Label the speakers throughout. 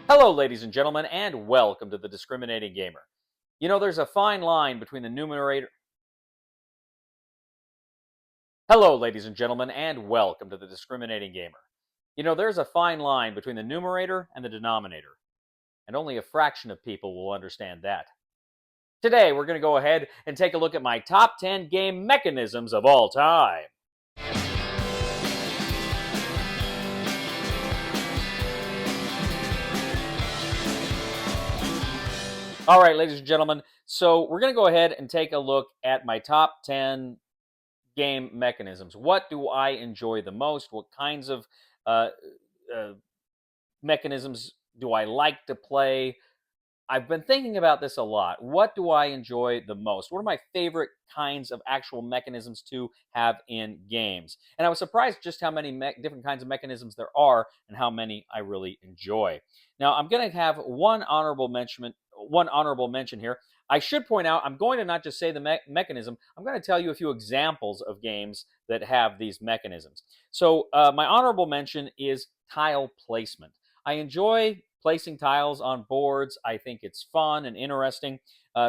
Speaker 1: Hello, ladies and gentlemen, and welcome to the Discriminating Gamer. You know, there's a fine line between the numerator. Hello, ladies and gentlemen, and welcome to the Discriminating Gamer. You know, there's a fine line between the numerator and the denominator, and only a fraction of people will understand that. Today, we're going to go ahead and take a look at my top 10 game mechanisms of all time. All right, ladies and gentlemen, so we're going to go ahead and take a look at my top 10 game mechanisms. What do I enjoy the most? What kinds of uh, uh, mechanisms do I like to play? I've been thinking about this a lot. What do I enjoy the most? What are my favorite kinds of actual mechanisms to have in games? And I was surprised just how many different kinds of mechanisms there are and how many I really enjoy. Now, I'm going to have one honorable mention here. I should point out, I'm going to not just say the mechanism, I'm going to tell you a few examples of games that have these mechanisms. So, my honorable mention is tile placement. I enjoy placing tiles on boards. I think it's fun and interesting.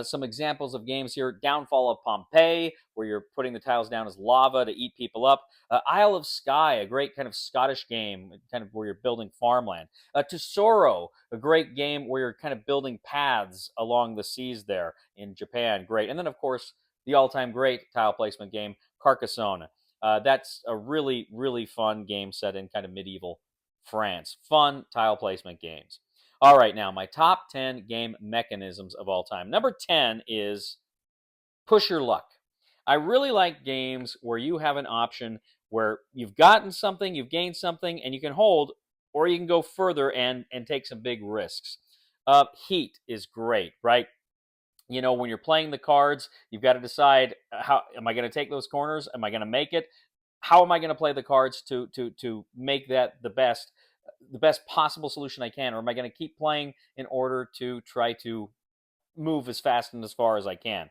Speaker 1: Some examples of games here: Downfall of Pompeii, where you're putting the tiles down as lava to eat people up. Isle of Skye, a great kind of Scottish game, kind of where you're building farmland. Tesoro, a great game where you're kind of building paths along the seas there in Japan. Great. And then, of course, the all-time great tile placement game, Carcassonne. That's a really, really fun game set in kind of medieval France. Fun tile placement games. All right, now my top 10 game mechanisms of all time. Number 10 is push your luck. I really like games where you have an option where you've gotten something, you've gained something, and you can hold, or you can go further and take some big risks. Heat is great, right? You know, when you're playing the cards, you've got to decide, how am I going to take those corners? Am I going to make it? How am I going to play the cards to make that the best possible solution I can, or am I going to keep playing in order to try to move as fast and as far as I can?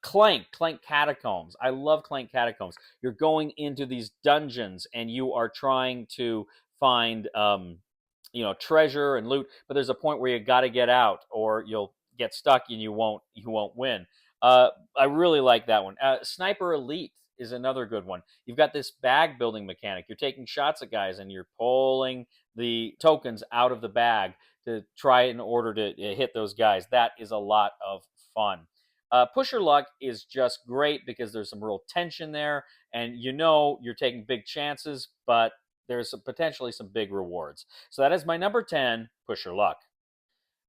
Speaker 1: Clank Catacombs. I love Clank Catacombs. You're going into these dungeons and you are trying to find, treasure and loot, but there's a point where you got to get out, or you'll get stuck and you won't win. I really like that one. Sniper Elite is another good one. You've got this bag building mechanic. You're taking shots at guys and you're pulling the tokens out of the bag to try in order to hit those guys. That is a lot of fun. Push Your Luck is just great because there's some real tension there, and you know you're taking big chances, but there's potentially some big rewards. So that is my number 10, Push Your Luck.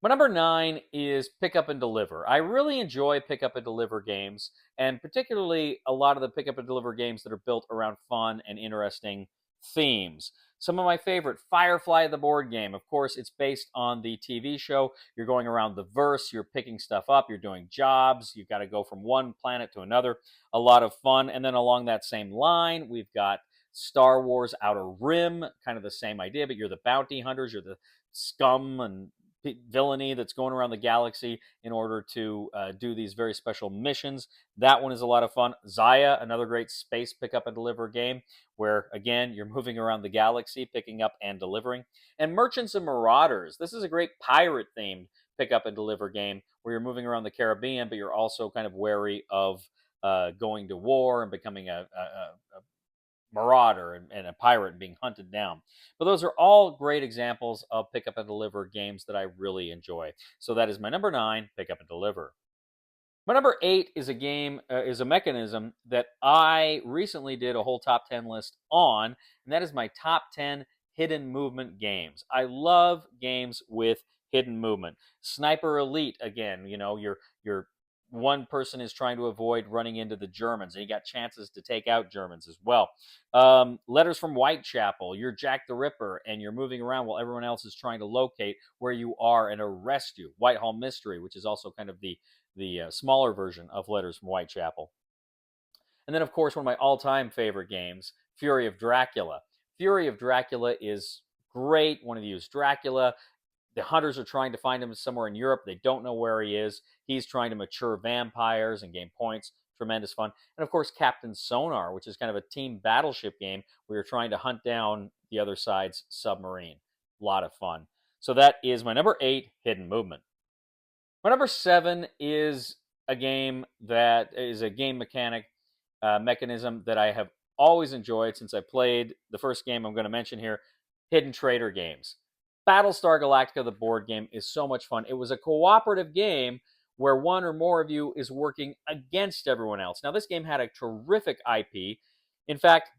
Speaker 1: My number 9 is Pick Up and Deliver. I really enjoy Pick Up and Deliver games, and particularly a lot of the Pick Up and Deliver games that are built around fun and interesting themes. Some of my favorite: Firefly, the board game. Of course, it's based on the TV show. You're going around the verse, you're picking stuff up, you're doing jobs, you've got to go from one planet to another. A lot of fun. And then along that same line, we've got Star Wars Outer Rim, kind of the same idea, but you're the bounty hunters, you're the scum and villainy that's going around the galaxy in order to do these very special missions. That one is a lot of fun. Zaya, another great space pick up and deliver game where, again, you're moving around the galaxy, picking up and delivering. And Merchants and Marauders. This is a great pirate themed pick up and deliver game where you're moving around the Caribbean, but you're also kind of wary of going to war and becoming a marauder and a pirate and being hunted down. But those are all great examples of pick up and deliver games that I really enjoy. So that is my number 9, Pick Up and Deliver. My number 8 is a mechanism that I recently did a whole top 10 list on, and that is my top 10 hidden movement games. I love games with hidden movement. Sniper Elite, again, you know, you're one person is trying to avoid running into the Germans, and you got chances to take out Germans as well. Letters from Whitechapel, you're Jack the Ripper, and you're moving around while everyone else is trying to locate where you are and arrest you. Whitehall Mystery, which is also kind of the smaller version of Letters from Whitechapel. And then, of course, one of my all-time favorite games, Fury of Dracula. Fury of Dracula is great. One of you is Dracula. The hunters are trying to find him somewhere in Europe. They don't know where he is. He's trying to mature vampires and gain points. Tremendous fun. And of course, Captain Sonar, which is kind of a team battleship game where you're trying to hunt down the other side's submarine. A lot of fun. So that is my number 8, Hidden Movement. My number 7 is a game that is a game mechanic mechanism that I have always enjoyed since I played the first game I'm going to mention here, Hidden Traitor games. Battlestar Galactica, the board game, is so much fun. It was a cooperative game where one or more of you is working against everyone else. Now, this game had a terrific IP. In fact,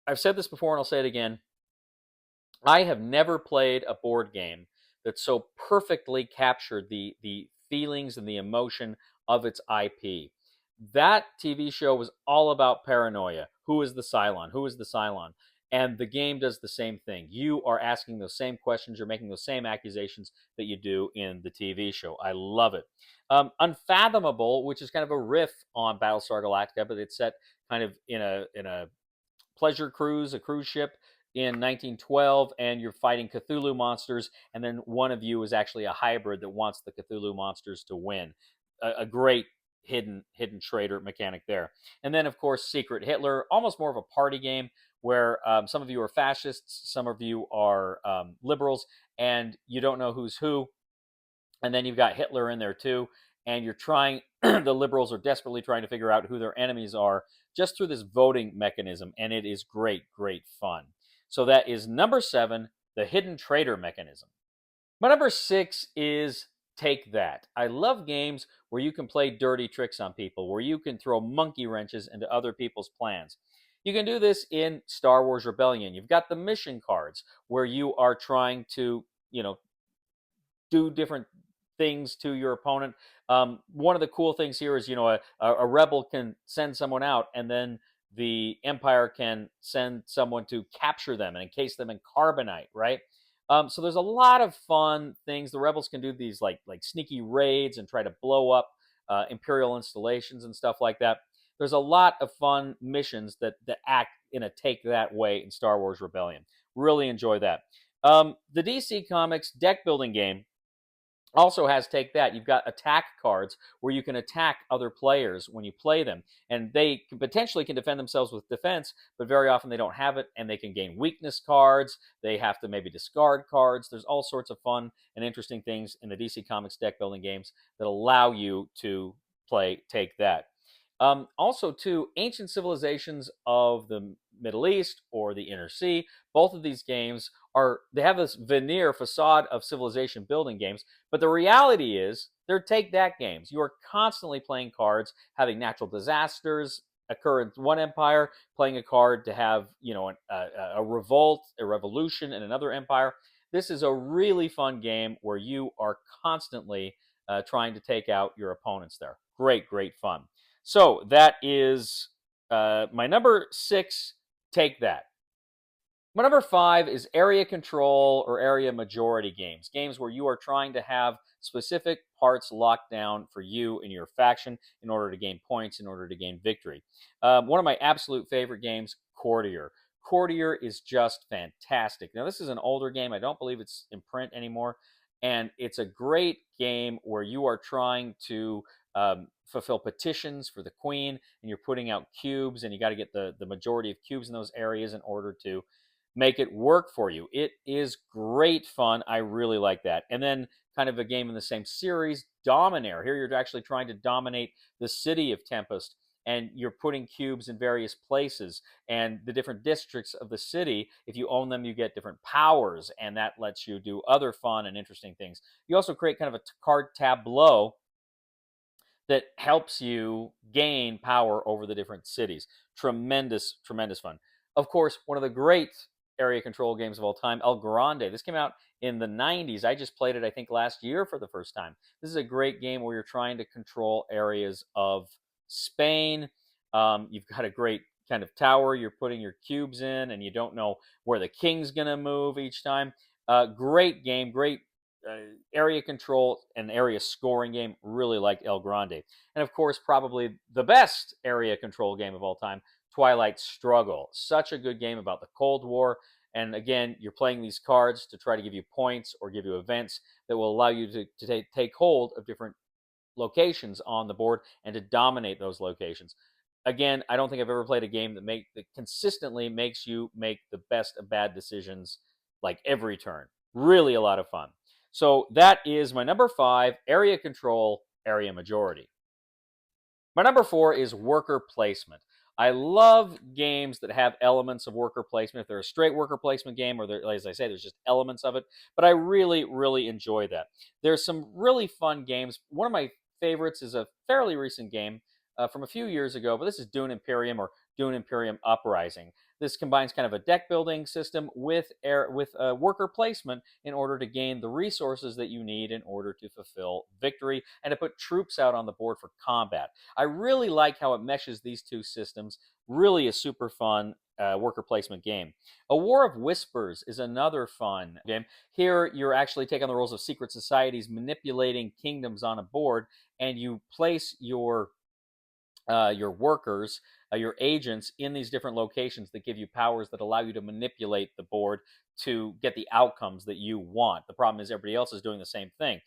Speaker 1: I've said this before and I'll say it again. I have never played a board game that so perfectly captured the feelings and the emotion of its IP. That TV show was all about paranoia. Who is the Cylon? Who is the Cylon? And the game does the same thing. You are asking those same questions. You're making those same accusations that you do in the TV show. I love it. Unfathomable, which is kind of a riff on Battlestar Galactica, but it's set kind of in a pleasure cruise, a cruise ship in 1912, and you're fighting Cthulhu monsters, and then one of you is actually a hybrid that wants the Cthulhu monsters to win. A great hidden traitor mechanic there. And then, of course, Secret Hitler, almost more of a party game where some of you are fascists, some of you are liberals, and you don't know who's who. And then you've got Hitler in there too, and you're trying. The liberals are desperately trying to figure out who their enemies are just through this voting mechanism, and it is great fun. So that is number 7, the hidden traitor mechanism. My number 6 is Take That. I love games where you can play dirty tricks on people, where you can throw monkey wrenches into other people's plans. You can do this in Star Wars Rebellion. You've got the mission cards where you are trying to, do different things to your opponent. One of the cool things here is, a rebel can send someone out, and then the Empire can send someone to capture them and encase them in carbonite, right? So there's a lot of fun things. The rebels can do these like sneaky raids and try to blow up Imperial installations and stuff like that. There's a lot of fun missions that act in a take that way in Star Wars Rebellion. Really enjoy that. The DC Comics deck building game also has Take That. You've got attack cards where you can attack other players when you play them, and they potentially can defend themselves with defense, but very often they don't have it, and they can gain weakness cards. They have to maybe discard cards. There's all sorts of fun and interesting things in the DC Comics deck building games that allow you to play Take That. Also, too, ancient civilizations of the Middle East or the Inner Sea. Both of these games they have this veneer facade of civilization building games, but the reality is they're take that games. You are constantly playing cards, having natural disasters occur in one empire, playing a card to have a revolt, a revolution in another empire. This is a really fun game where you are constantly trying to take out your opponents there. Great fun. So that is my number 6, Take That. My number 5 is area control or area majority games. Games where you are trying to have specific parts locked down for you and your faction in order to gain points, in order to gain victory. One of my absolute favorite games, Courtier. Courtier is just fantastic. Now, this is an older game. I don't believe it's in print anymore. And it's a great game where you are trying to fulfill petitions for the queen, and you're putting out cubes, and you got to get the majority of cubes in those areas in order to make it work for you. It is great fun. I really like that. And then kind of a game in the same series, Dominaire. Here you're actually trying to dominate the city of Tempest, and you're putting cubes in various places, and the different districts of the city, if you own them, you get different powers, and that lets you do other fun and interesting things. You also create kind of a card tableau that helps you gain power over the different cities. Tremendous fun. Of course, one of the great area control games of all time, El Grande. This came out in the 90s. I just played it, I think, last year for the first time. This is a great game where you're trying to control areas of Spain. You've got a great kind of tower you're putting your cubes in, and you don't know where the king's going to move each time. Great game, great area control and area scoring game. Really like El Grande. And of course, probably the best area control game of all time, Twilight Struggle. Such a good game about the Cold War. And again, you're playing these cards to try to give you points or give you events that will allow you to take hold of different locations on the board and to dominate those locations. Again, I don't think I've ever played a game that consistently makes you make the best of bad decisions like every turn. Really a lot of fun. So that is my number 5, area control, area majority. My number 4 is worker placement. I love games that have elements of worker placement. If they're a straight worker placement game, or as I say, there's just elements of it. But I really, really enjoy that. There's some really fun games. One of my favorites is a fairly recent game from a few years ago, but this is Dune Imperium, or Dune Imperium Uprising. This combines kind of a deck building system with worker placement in order to gain the resources that you need in order to fulfill victory and to put troops out on the board for combat. I really like how it meshes these two systems. Really a super fun worker placement game. A War of Whispers is another fun game. Here, you're actually taking the roles of secret societies, manipulating kingdoms on a board, and you place your workers, your agents in these different locations that give you powers that allow you to manipulate the board to get the outcomes that you want. The problem is everybody else is doing the same thing.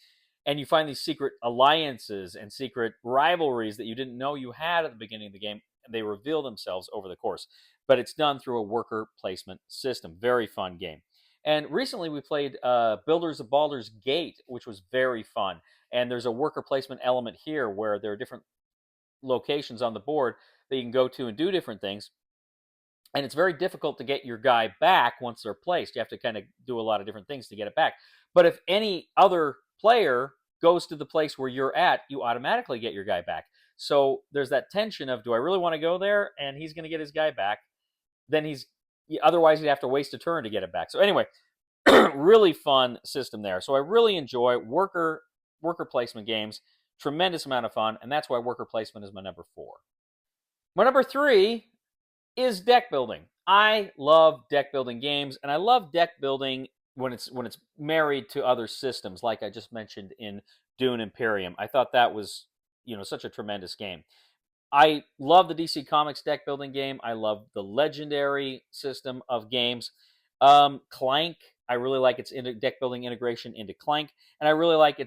Speaker 1: And you find these secret alliances and secret rivalries that you didn't know you had at the beginning of the game, and they reveal themselves over the course. But it's done through a worker placement system. Very fun game. And recently we played Builders of Baldur's Gate, which was very fun. And there's a worker placement element here where there are different locations on the board that you can go to and do different things. And it's very difficult to get your guy back once they're placed. You have to kind of do a lot of different things to get it back. But if any other player goes to the place where you're at, you automatically get your guy back. So there's that tension of, do I really want to go there? And he's going to get his guy back. Then otherwise you'd have to waste a turn to get it back. So anyway, really fun system there. So I really enjoy worker placement games. Tremendous amount of fun, and that's why worker placement is my number 4. My number 3 is deck building. I love deck building games, and I love deck building when it's married to other systems, like I just mentioned in Dune Imperium. I thought that was, such a tremendous game. I love the DC Comics deck building game. I love the Legendary system of games. Clank, I really like its deck building integration into Clank, and I really like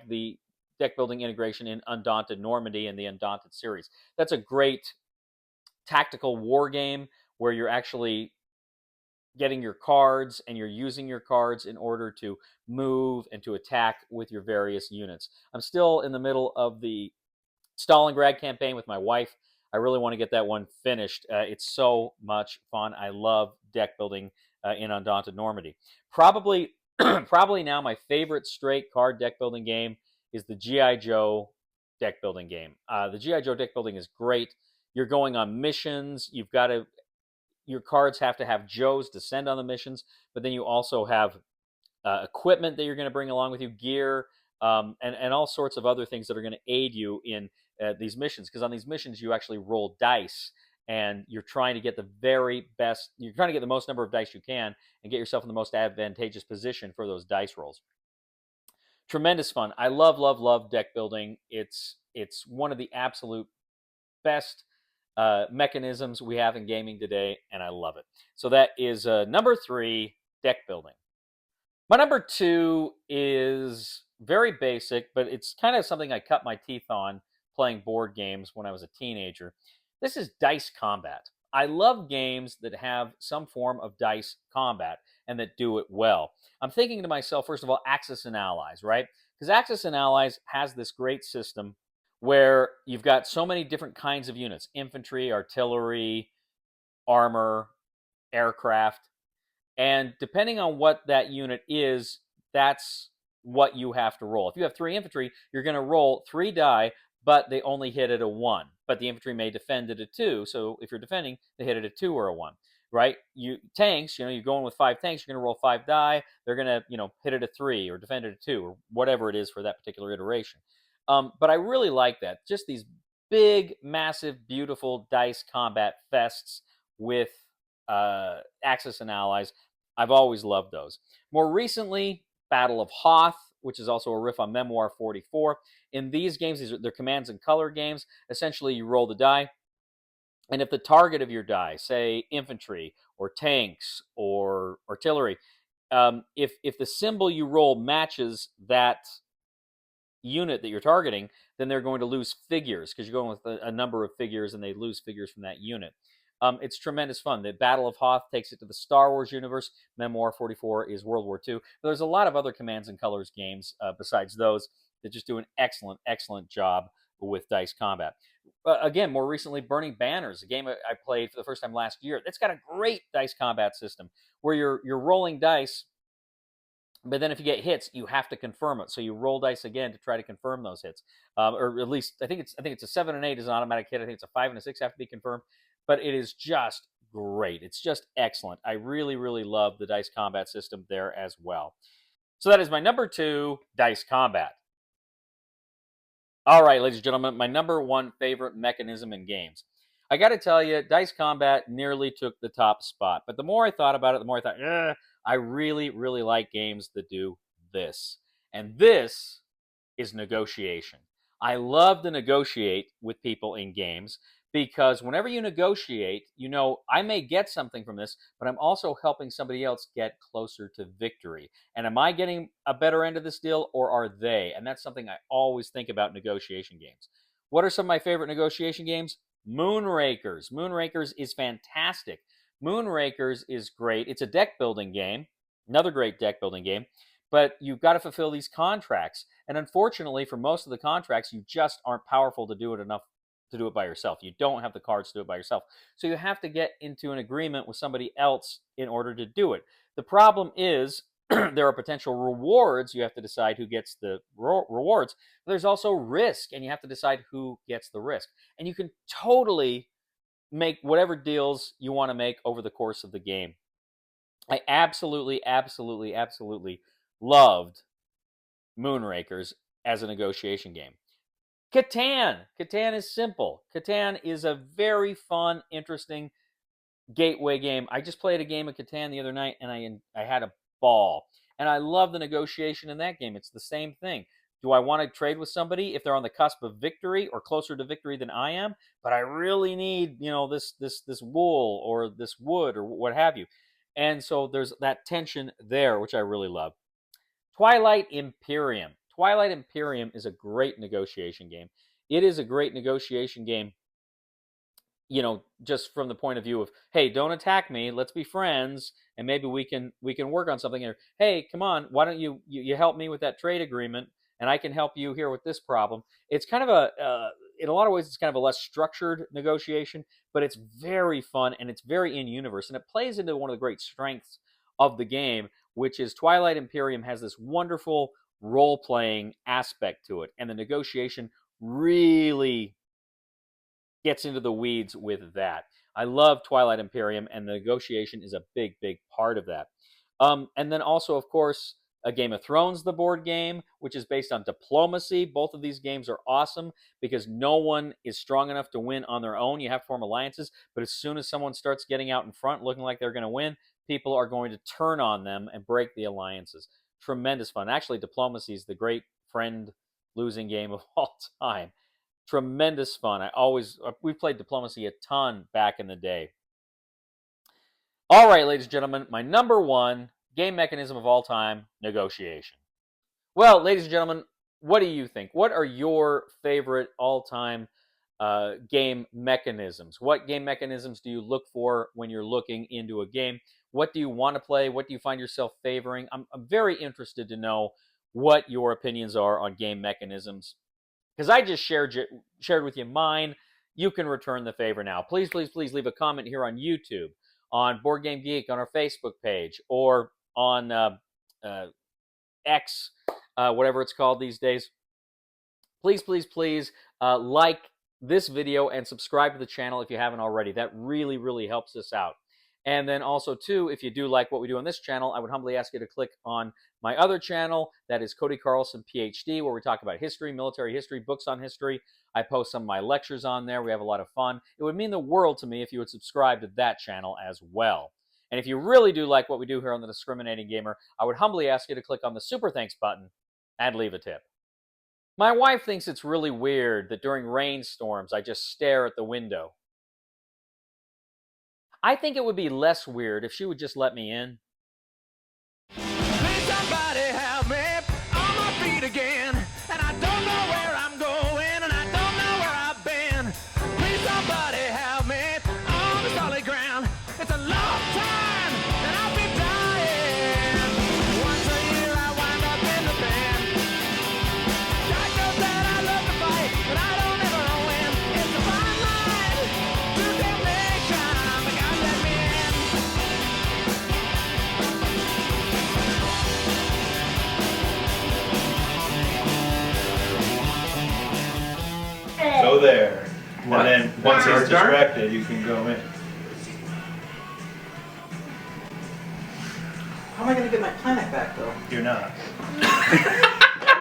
Speaker 1: the deck building integration in Undaunted Normandy and the Undaunted series. That's a great tactical war game where you're actually getting your cards and you're using your cards in order to move and to attack with your various units. I'm still in the middle of the Stalingrad campaign with my wife. I really want to get that one finished. It's so much fun. I love deck building in Undaunted Normandy. Probably now my favorite straight card deck building game is the G.I. Joe deck building game. The G.I. Joe deck building is great. You're going on missions. Your cards have to have Joes to send on the missions, but then you also have equipment that you're going to bring along with you, gear, and all sorts of other things that are going to aid you in these missions. Because on these missions, you actually roll dice, and you're trying to get the very best. You're trying to get the most number of dice you can, and get yourself in the most advantageous position for those dice rolls. Tremendous fun. I love deck building. It's one of the absolute best mechanisms we have in gaming today, and I love it. So that is number 3, deck building. My number 2 is very basic, but it's kind of something I cut my teeth on playing board games when I was a teenager. This is dice combat. I love games that have some form of dice combat and that do it well. I'm thinking to myself, first of all, Axis and Allies, right? Because Axis and Allies has this great system where you've got so many different kinds of units: infantry, artillery, armor, aircraft. And depending on what that unit is, that's what you have to roll. If you have 3 infantry, you're going to roll 3 die, but they only hit at a 1. But the infantry may defend at a 2. So if you're defending, they hit at a 2 or a 1, right? Tanks, you're going with 5 tanks, you're going to roll 5 die. They're going to, hit at a 3 or defend at a 2 or whatever it is for that particular iteration. But I really like that. Just these big, massive, beautiful dice combat fests with Axis and Allies. I've always loved those. More recently, Battle of Hoth, which is also a riff on Memoir 44. In these games, they're commands and color games. Essentially, you roll the die, and if the target of your die, say infantry or tanks or artillery, if the symbol you roll matches that unit that you're targeting, then they're going to lose figures because you're going with a number of figures, and they lose figures from that unit. It's tremendous fun. The Battle of Hoth takes it to the Star Wars universe. Memoir 44 is World War II. But there's a lot of other Commands and Colors games besides those that just do an excellent, excellent job with dice combat. Again, more recently, Burning Banners, a game I played for the first time last year. It's got a great dice combat system where you're rolling dice, but then if you get hits, you have to confirm it. So you roll dice again to try to confirm those hits, or at least I think it's a 7 and 8 is an automatic hit. I think it's a 5 and a 6 have to be confirmed. But it is just great. It's just excellent. I really, really love the dice combat system there as well. So that is my number 2, dice combat. All right, ladies and gentlemen, my number 1 favorite mechanism in games. I got to tell you, dice combat nearly took the top spot. But the more I thought about it, the more I thought, I really, really like games that do this. And this is negotiation. I love to negotiate with people in games because whenever you negotiate, I may get something from this, but I'm also helping somebody else get closer to victory. And am I getting a better end of this deal, or are they? And that's something I always think about negotiation games. What are some of my favorite negotiation games? Moonrakers. Moonrakers is fantastic. Moonrakers is great. It's a deck building game, another great deck building game, but you've got to fulfill these contracts. And unfortunately, for most of the contracts, you just aren't powerful to do it enough to do it by yourself. You don't have the cards to do it by yourself. So you have to get into an agreement with somebody else in order to do it. The problem is there are potential rewards. You have to decide who gets the rewards. But there's also risk, and you have to decide who gets the risk. And you can totally make whatever deals you want to make over the course of the game. I absolutely, absolutely, absolutely loved Moonrakers as a negotiation game. Catan. Catan is simple. Catan is a very fun, interesting gateway game. I just played a game of Catan the other night, and I had a ball. And I love the negotiation in that game. It's the same thing. Do I want to trade with somebody if they're on the cusp of victory or closer to victory than I am? But I really need, this wool or this wood or what have you. And so there's that tension there, which I really love. Twilight Imperium. Twilight Imperium is a great negotiation game. It is a great negotiation game, just from the point of view of, hey, don't attack me, let's be friends, and maybe we can work on something here. Hey, come on, why don't you help me with that trade agreement, and I can help you here with this problem. It's kind of in a lot of ways, it's kind of a less structured negotiation, but it's very fun, and it's very in-universe, and it plays into one of the great strengths of the game, which is Twilight Imperium has this wonderful role-playing aspect to it, and the negotiation really gets into the weeds with that. I love Twilight Imperium, and the negotiation is a big, big part of that. And then also, of course, a Game of Thrones, the board game, which is based on diplomacy. Both of these games are awesome because no one is strong enough to win on their own. You have to form alliances, but as soon as someone starts getting out in front, looking like they're going to win, people are going to turn on them and break the alliances. Tremendous fun. Actually, diplomacy is the great friend-losing game of all time. Tremendous fun. We've played diplomacy a ton back in the day. All right, ladies and gentlemen, my number 1 game mechanism of all time, negotiation. Well, ladies and gentlemen, what do you think? What are your favorite all-time game mechanisms? What game mechanisms do you look for when you're looking into a game? What do you want to play? What do you find yourself favoring? I'm very interested to know what your opinions are on game mechanisms, because I just shared with you mine. You can return the favor now. Please, please, please leave a comment here on YouTube, on Board Game Geek, on our Facebook page, or on X, whatever it's called these days. Please, please, please like this video and subscribe to the channel if you haven't already. That really, really helps us out. And then also, too, if you do like what we do on this channel, I would humbly ask you to click on my other channel. That is Cody Carlson, PhD, where we talk about history, military history, books on history. I post some of my lectures on there. We have a lot of fun. It would mean the world to me if you would subscribe to that channel as well. And if you really do like what we do here on The Discriminating Gamer, I would humbly ask you to click on the Super Thanks button and leave a tip. My wife thinks it's really weird that during rainstorms I just stare at the window. I think it would be less weird if she would just let me in. Please somebody help me on my feet again, and I don't know where I'm going, and I don't know where I've been. Please somebody help me on the solid
Speaker 2: Once he's distracted, you can go in.
Speaker 3: How am I going to get my planet back, though?
Speaker 2: You're not.